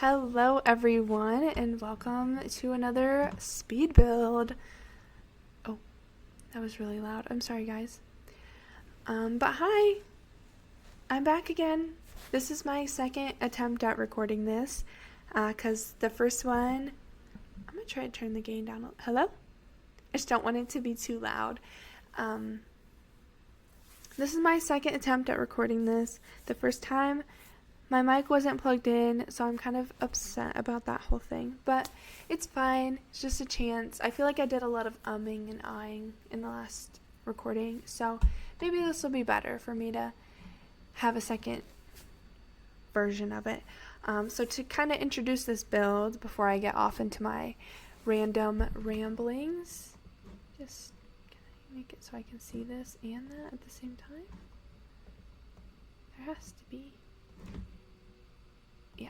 Hello everyone and welcome to another speed build. Oh, that was really loud. I'm sorry guys. But hi, I'm back again. This is my second attempt at recording this, cause the first one, I'm gonna try to turn the gain down. Hello? I just don't want it to be too loud. This is my second attempt at recording this. The first time, my mic wasn't plugged in, so I'm kind of upset about that whole thing. But it's fine. It's just a chance. I feel like I did a lot of umming and ahhing in the last recording, so maybe this will be better for me to have a second version of it. So to kind of introduce this build before I get off into my random ramblings, just can I make it so I can see this and that at the same time? There has to be. Yeah.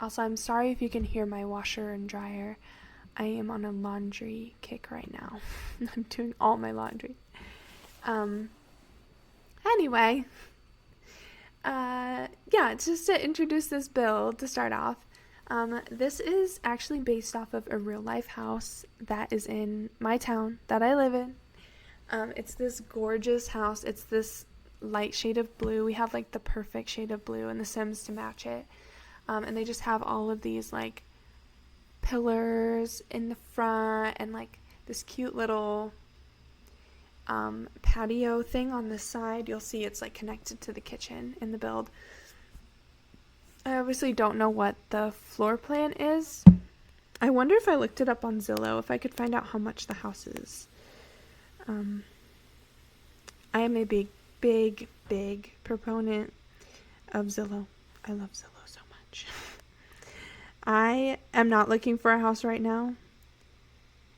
Also, I'm sorry if you can hear my washer and dryer. I am on a laundry kick right now. I'm doing all my laundry. Anyway, yeah, just to introduce this build to start off. This is actually based off of a real life house that is in my town that I live in. It's this gorgeous house. It's this light shade of blue. We have like the perfect shade of blue in The Sims to match it. And they just have all of these like pillars in the front and like this cute little patio thing on the side. You'll see it's like connected to the kitchen in the build. I obviously don't know what the floor plan is. I wonder if I looked it up on Zillow, if I could find out how much the house is. I am a big proponent of Zillow. I love Zillow so much. I am not looking for a house right now,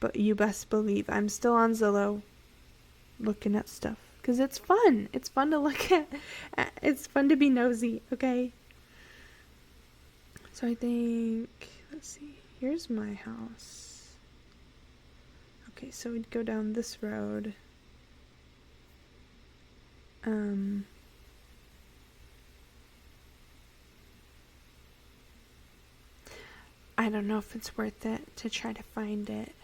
but you best believe I'm still on Zillow looking at stuff because it's fun. It's fun to look at. It's fun to be nosy, okay? So I think, let's see, here's my house. Okay, so we'd go down this road. I don't know if it's worth it to try to find it.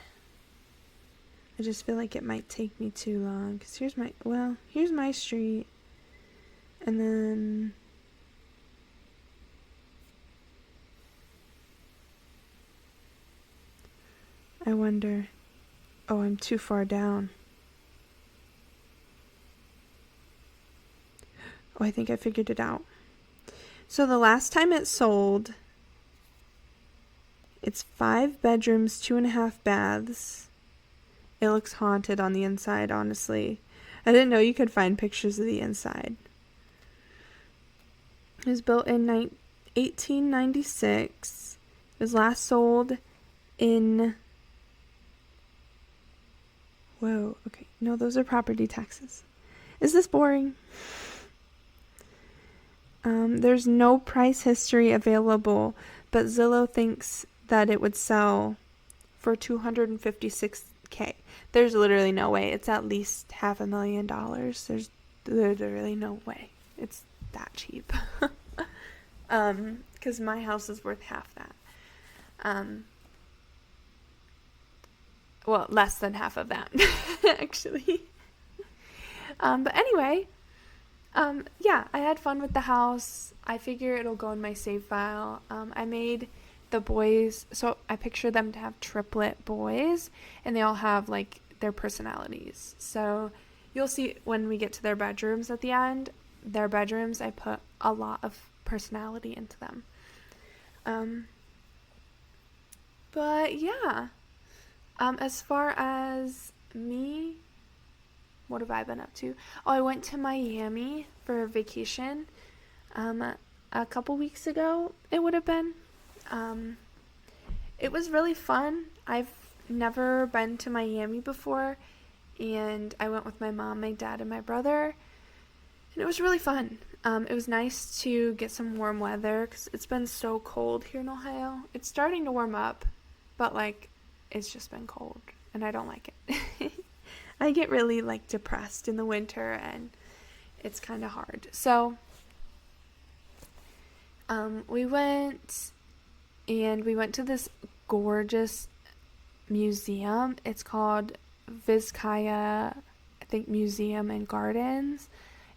I just feel like it might take me too long. Because here's my street. And then I wonder, oh, I'm too far down. Oh, I think I figured it out. So the last time it sold, it's 5 bedrooms, 2.5 baths. It looks haunted on the inside, honestly. I didn't know you could find pictures of the inside. It was built in 1896. It was last sold in... Whoa, okay. No, those are property taxes. Is this boring? There's no price history available, but Zillow thinks that it would sell for $256K. There's literally no way. It's at least $500,000. There's literally no way. It's that cheap. Because my house is worth half that. Well, less than half of that, actually. But anyway, yeah, I had fun with the house. I figure it'll go in my save file. I made the boys, so I picture them to have triplet boys, and they all have like their personalities. So you'll see when we get to their bedrooms at the end, their bedrooms, I put a lot of personality into them. But yeah, as far as me, what have I been up to? Oh, I went to Miami for a vacation a couple weeks ago, it would have been. It was really fun. I've never been to Miami before, and I went with my mom, my dad, and my brother, and it was really fun. It was nice to get some warm weather because it's been so cold here in Ohio. It's starting to warm up, but like it's just been cold, and I don't like it. I get really like depressed in the winter, and it's kind of hard. So we went and we went to this gorgeous museum. It's called Vizcaya, I think, Museum and Gardens.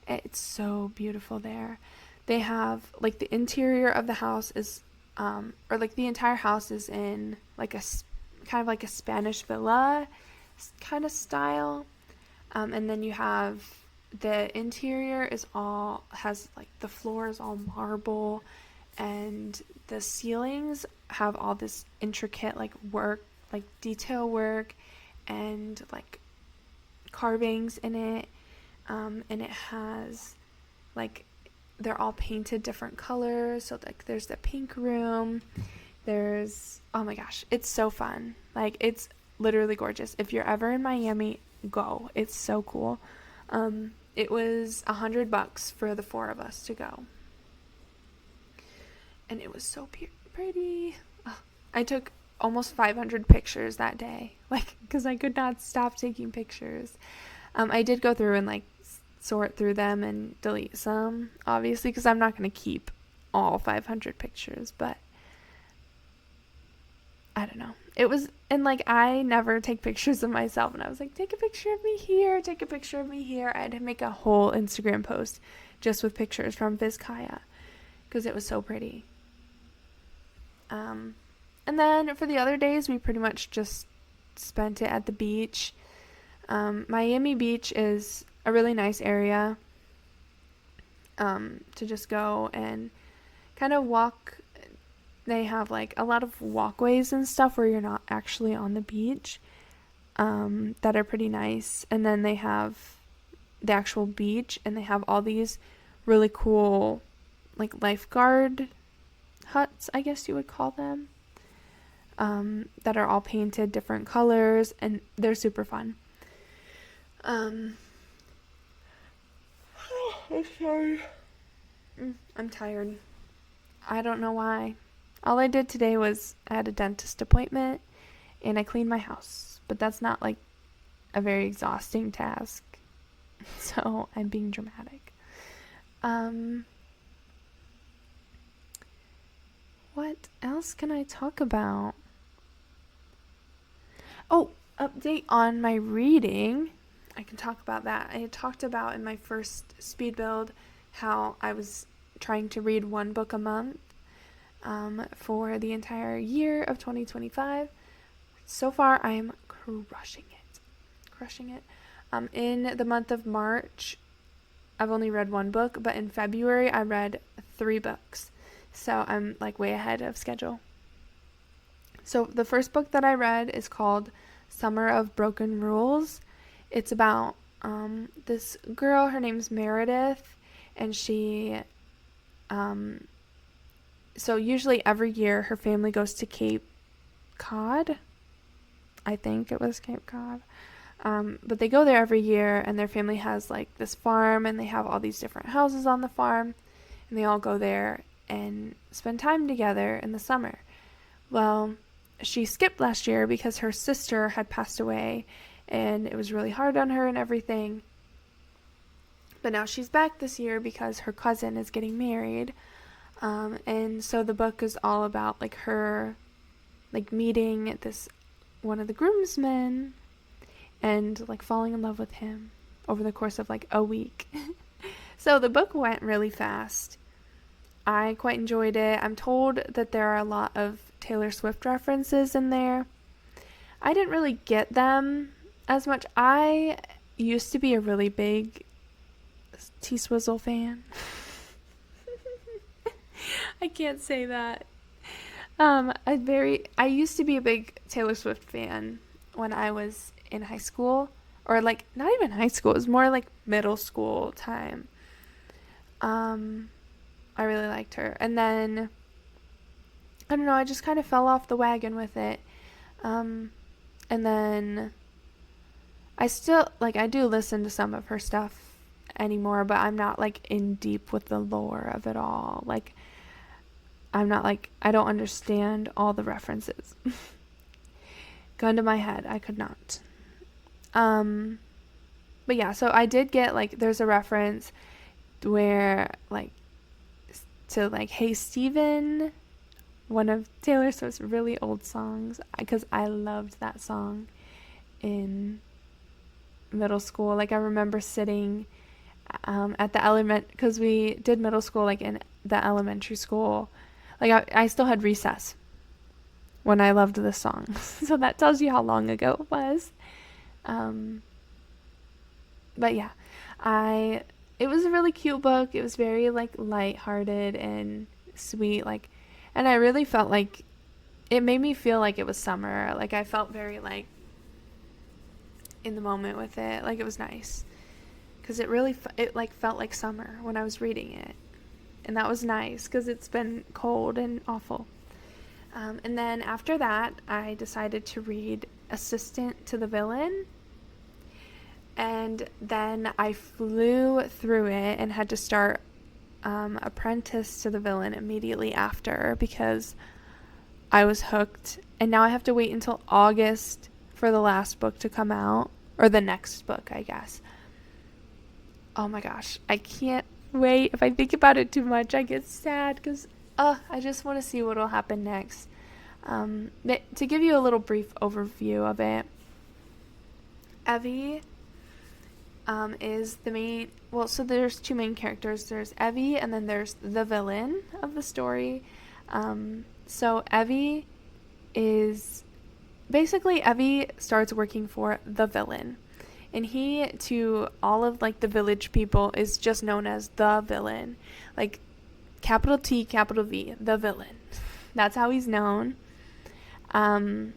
It's so beautiful there. They have, like, the interior of the house is, or like the entire house is in like a kind of like a Spanish villa kind of style. And then you have the interior is all has like the floor is all marble, and the ceilings have all this intricate like work, like detail work, and like carvings in it. And it has like they're all painted different colors. So like there's the pink room. There's, oh my gosh, it's so fun. Like, it's literally gorgeous. If you're ever in Miami, go. It's so cool. It was $100 for the 4 of us to go. And it was so pretty. Oh, I took almost 500 pictures that day. Like, because I could not stop taking pictures. I did go through and like sort through them and delete some, obviously, because I'm not going to keep all 500 pictures, but I don't know. It was, and like, I never take pictures of myself, and I was like, take a picture of me here, take a picture of me here. I had to make a whole Instagram post just with pictures from Vizcaya because it was so pretty. And then for the other days, we pretty much just spent it at the beach. Miami Beach is a really nice area to just go and kind of walk. They have like a lot of walkways and stuff where you're not actually on the beach, that are pretty nice. And then they have the actual beach, and they have all these really cool like lifeguard huts, I guess you would call them, that are all painted different colors, and they're super fun. I'm sorry. I'm tired. I don't know why. All I did today was I had a dentist appointment and I cleaned my house. But that's not like a very exhausting task. So I'm being dramatic. What else can I talk about? Oh, update on my reading. I can talk about that. I had talked about in my first speed build how I was trying to read 1 book a month for the entire year of 2025. So far, I am crushing it. In the month of March, I've only read 1 book, but in February, I read 3 books. So I'm like way ahead of schedule. So the first book that I read is called Summer of Broken Rules. It's about this girl, her name's Meredith, and she, so usually every year her family goes to Cape Cod. I think it was Cape Cod. But they go there every year, and their family has like this farm, and they have all these different houses on the farm, and they all go there and spend time together in the summer. Well, she skipped last year because her sister had passed away, and it was really hard on her and everything. But now she's back this year because her cousin is getting married. And so the book is all about like her like meeting this one of the groomsmen and like falling in love with him over the course of like a week. So the book went really fast. I quite enjoyed it. I'm told that there are a lot of Taylor Swift references in there. I didn't really get them as much. I used to be a really big T-Swizzle fan. I can't say that. I used to be a big Taylor Swift fan when I was in high school, or like not even high school. It was more like middle school time. I really liked her, and then I don't know. I just kind of fell off the wagon with it. And then I still I do listen to some of her stuff anymore, but I'm not like in deep with the lore of it all. Like I'm not like I don't understand all the references. Gun to my head, I could not. But yeah, so I did get like there's a reference where like to like Hey Steven one of Taylor Swift's really old songs because I loved that song in middle school. Like I remember sitting at the because we did middle school like in the elementary school. Like I still had recess when I loved this song. So that tells you how long ago it was. But yeah, it was a really cute book. It was very like lighthearted and sweet, like, and I really felt like it made me feel like it was summer. Like I felt very like in the moment with it. Like it was nice because it like felt like summer when I was reading it, and that was nice because it's been cold and awful. And then after that, I decided to read Assistant to the Villain. And then I flew through it and had to start Apprentice to the Villain immediately after because I was hooked. And now I have to wait until August for the last book to come out. Or the next book, I guess. Oh my gosh. I can't wait. If I think about it too much, I get sad because I just want to see what will happen next. But to give you a little brief overview of it, Evie is the main, well, so there's two main characters. There's Evie and then there's the villain of the story. So Evie starts working for the villain. And he, to all of like the village people, is just known as the villain. Like capital T, capital V, the villain. That's how he's known. And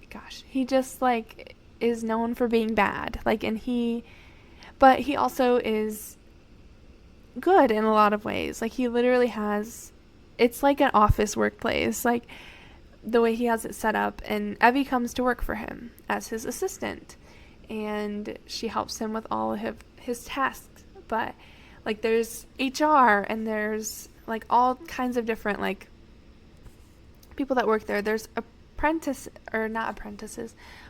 gosh, he just like is known for being bad. Like, but he also is good in a lot of ways. Like he literally it's like an office workplace, like the way he has it set up. And Evie comes to work for him as his assistant, and she helps him with all of his tasks. But like there's HR and there's like all kinds of different like people that work there. There's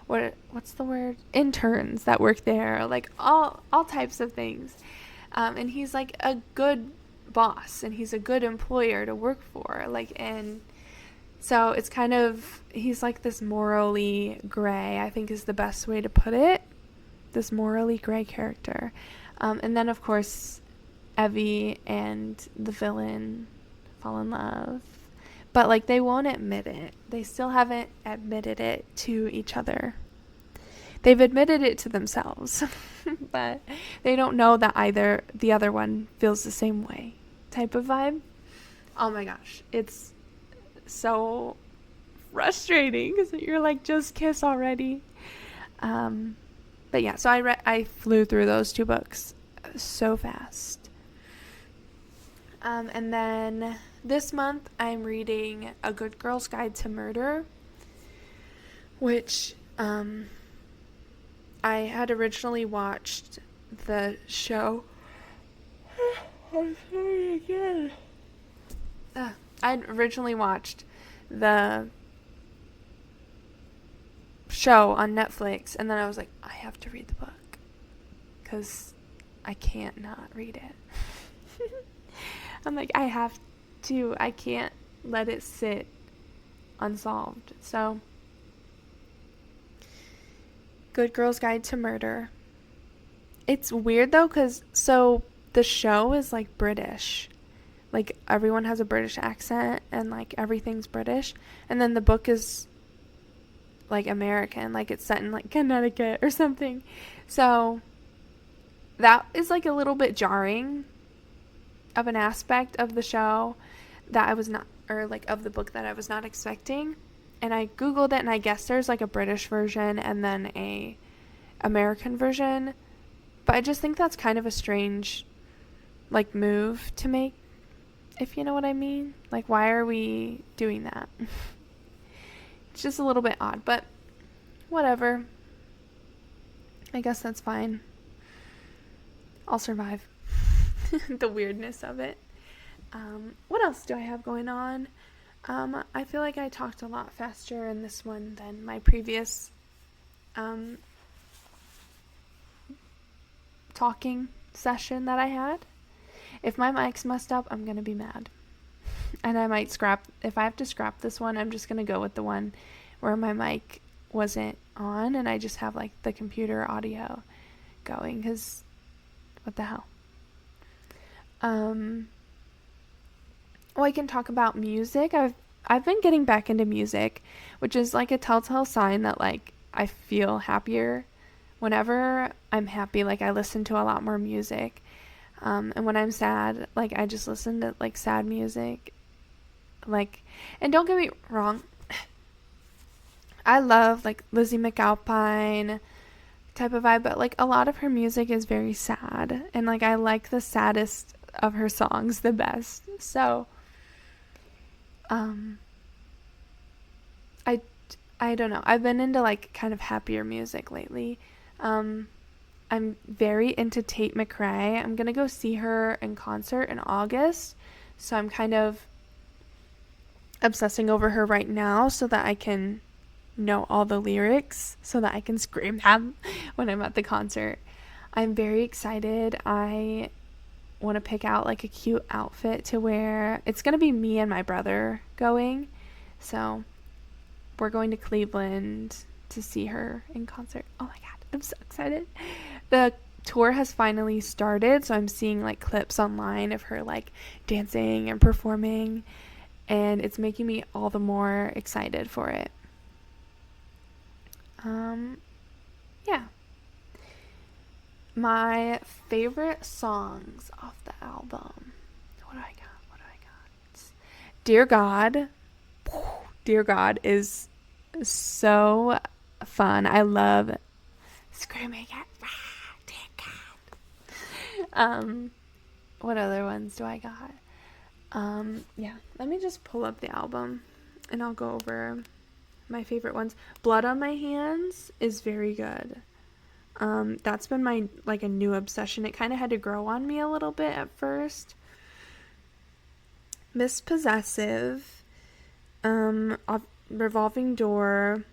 what's the word? Interns that work there, like all types of things. And he's like a good boss and he's a good employer to work for. Like, and so it's kind of, he's like this morally gray, I think is the best way to put it. This morally gray character. And then of course, Evie and the villain fall in love. But like they won't admit it. They still haven't admitted it to each other. They've admitted it to themselves. But they don't know that either the other one feels the same way type of vibe. Oh my gosh. It's so frustrating because you're like, just kiss already. But yeah, so I flew through those two books so fast. And then this month I'm reading A Good Girl's Guide to Murder, which I had originally watched the show. I'm sorry again. I'd originally watched the show on Netflix, and then I was like, I have to read the book because I can't not read it. I'm like, I have to. I can't let it sit unsolved. So, Good Girl's Guide to Murder. It's weird though, because the show is like British. Like everyone has a British accent and like everything's British. And then the book is like American, like it's set in like Connecticut or something. So that is like a little bit jarring of an aspect of the show that I was not, or like of the book that I was not expecting. And I Googled it, and I guess there's like a British version and then a American version. But I just think that's kind of a strange like move to make, if you know what I mean. Like, why are we doing that? It's just a little bit odd, but whatever. I guess that's fine. I'll survive the weirdness of it. What else do I have going on? I feel like I talked a lot faster in this one than my previous talking session that I had. If my mic's messed up, I'm gonna be mad. And I might if I have to scrap this one, I'm just gonna go with the one where my mic wasn't on and I just have like the computer audio going, because what the hell. Well, I can talk about music. I've been getting back into music, which is like a telltale sign that like I feel happier. Whenever I'm happy, like I listen to a lot more music. And when I'm sad, like I just listen to like sad music. Like, and don't get me wrong, I love like Lizzie McAlpine type of vibe, but like a lot of her music is very sad, and like I like the saddest of her songs the best. So I don't know. I've been into like kind of happier music lately. I'm very into Tate McRae. I'm gonna go see her in concert in August, so I'm kind of obsessing over her right now so that I can know all the lyrics so that I can scream them when I'm at the concert. I'm very excited. I want to pick out like a cute outfit to wear. It's going to be me and my brother going. So we're going to Cleveland to see her in concert. Oh my god, I'm so excited. The tour has finally started, so I'm seeing like clips online of her like dancing and performing, and it's making me all the more excited for it. Yeah. My favorite songs off the album. What do I got? Dear God. Dear God is so fun. I love screaming at Dear God. What other ones do I got? Yeah. Let me just pull up the album and I'll go over my favorite ones. Blood on My Hands is very good. That's been my like a new obsession. It kind of had to grow on me a little bit at first. Miss Possessive, Revolving Door,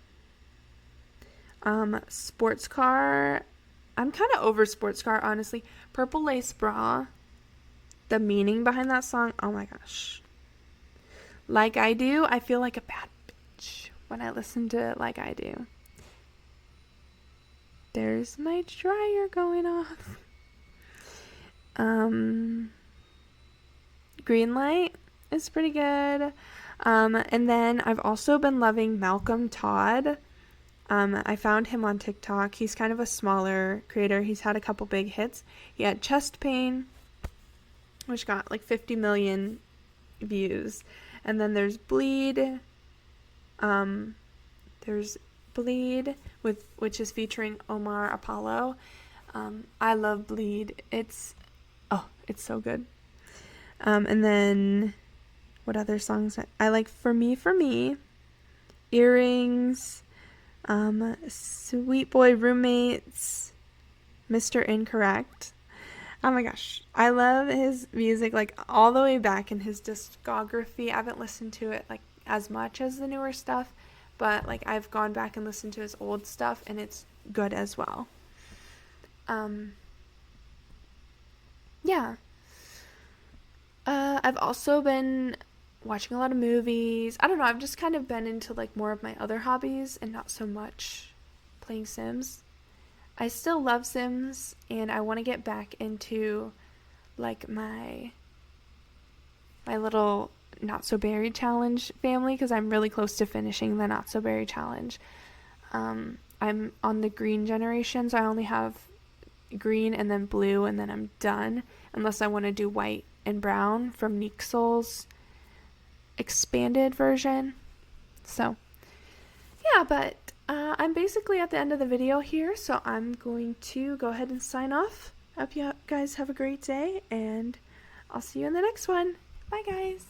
Sports Car. I'm kind of over Sports Car, honestly. Purple Lace Bra. The meaning behind that song, oh my gosh. Like I Do, I feel like a bad bitch when I listen to Like I Do. There's my dryer going off. Green Light is pretty good. And then I've also been loving Malcolm Todd. I found him on TikTok. He's kind of a smaller creator. He's had a couple big hits. He had Chest Pain, which got like 50 million views. And then there's Bleed. There's Bleed, which is featuring Omar Apollo. I love Bleed. It's so good. And then what other songs I like? For Me, Earrings, Sweet Boy Roommates, Mr. Incorrect. Oh my gosh, I love his music like all the way back in his discography. I haven't listened to it like as much as the newer stuff, but like I've gone back and listened to his old stuff and it's good as well. Yeah. I've also been watching a lot of movies. I don't know, I've just kind of been into like more of my other hobbies and not so much playing Sims. I still love Sims and I want to get back into like my little Not So Berry Challenge family, because I'm really close to finishing the Not So Berry Challenge. I'm on the green generation, so I only have green and then blue and then I'm done, unless I want to do white and brown from Nixel's expanded version. So yeah, but I'm basically at the end of the video here, so I'm going to go ahead and sign off. I hope you guys have a great day, and I'll see you in the next one. Bye guys.